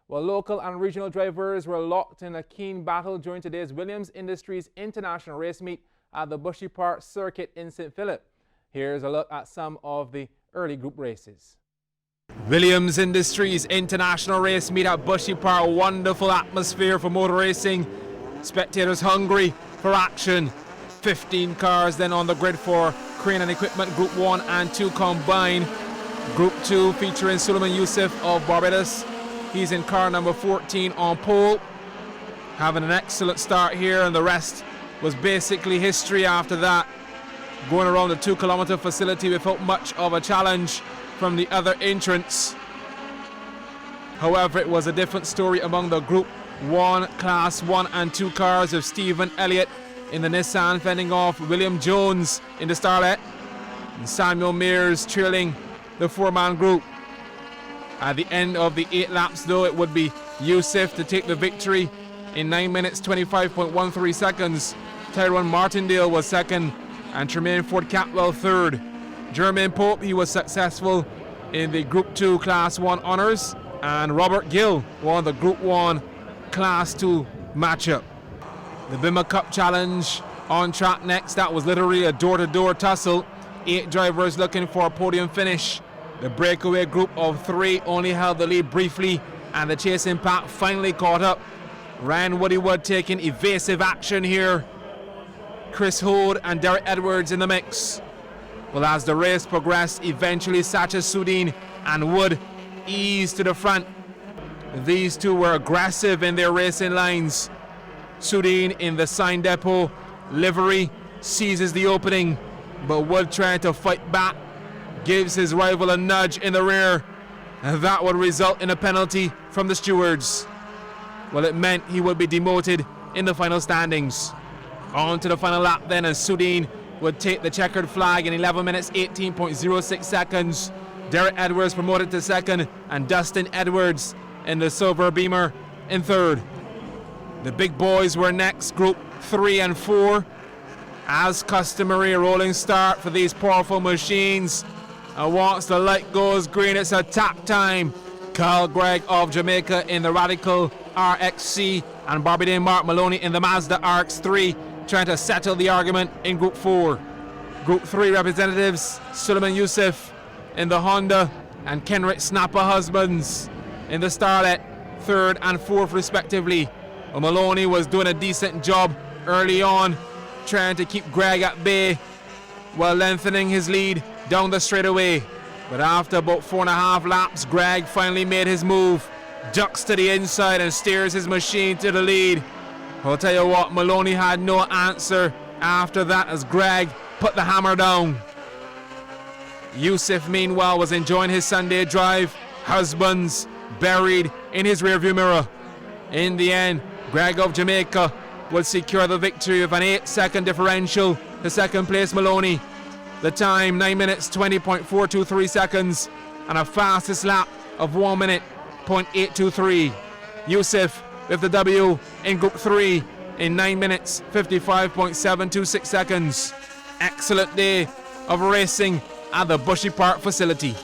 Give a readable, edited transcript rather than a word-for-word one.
Well, local and regional drivers were locked in a keen battle during today's Williams Industries International Race Meet at the Bushy Park Circuit in St. Philip. Here's a look at some of the early group races. Williams Industries International Race Meet at Bushy Park. Wonderful atmosphere for motor racing. Spectators hungry for action. 15 cars then on the grid for Crane and Equipment Group 1 and 2 combined. Group 2 featuring Suleiman Youssef of Barbados. He's in car number 14 on pole. Having an excellent start here, and the rest was basically history after that. Going around the 2-kilometer facility without much of a challenge from the other entrants. However, it was a different story among the Group 1, Class 1 and 2 cars of Stephen Elliott in the Nissan fending off William Jones in the Starlet. And Samuel Mears trailing the 4-man group. At the end of the 8 laps, though, it would be Youssef to take the victory in 9 minutes 25.13 seconds. Tyrone Martindale was second and Tremaine Ford Catwell third. Jermaine Pope, he was successful in the Group 2 Class 1 honours, and Robert Gill won the Group 1 Class 2 matchup. The Bima Cup Challenge on track next. That was literally a door-to-door tussle. 8 drivers looking for a podium finish. The breakaway group of 3 only held the lead briefly, and the chasing pack finally caught up. Ryan Woodywood taking evasive action here. Chris Hood and Derek Edwards in the mix. Well, as the race progressed, eventually Sacha Sudin and Wood eased to the front. These two were aggressive in their racing lines. Sudin in the sign depot livery seizes the opening, but Wood trying to fight back gives his rival a nudge in the rear, and that would result in a penalty from the stewards. Well, it meant he would be demoted in the final standings. On to the final lap then, and Sudin would take the checkered flag in 11 minutes 18.06 seconds. Derek Edwards promoted to second, and Dustin Edwards in the silver Beamer in third. The big boys were next, Group 3 and 4. As customary, a rolling start for these powerful machines. And once the light goes green, it's attack time. Carl Gregg of Jamaica in the Radical RXC and Barbadine Mark Maloney in the Mazda RX-3 trying to settle the argument in Group 4. Group 3 representatives, Suleiman Youssef in the Honda and Kenrick Snapper Husbands in the Starlet, 3rd and 4th respectively. Well, Maloney was doing a decent job early on, trying to keep Gregg at bay while lengthening his lead down the straightaway. But after about 4.5 laps, Gregg finally made his move, ducks to the inside and steers his machine to the lead. I'll tell you what, Maloney had no answer after that as Gregg put the hammer down. Youssef, meanwhile, was enjoying his Sunday drive. Husbands buried in his rearview mirror. In the end, Gregg of Jamaica would secure the victory with an 8-second differential to second place Maloney. The time 9 minutes 20.423 seconds and a fastest lap of 1 minute 0.823. Youssef with the W in Group 3 in 9 minutes 55.726 seconds. Excellent day of racing at the Bushy Park facility.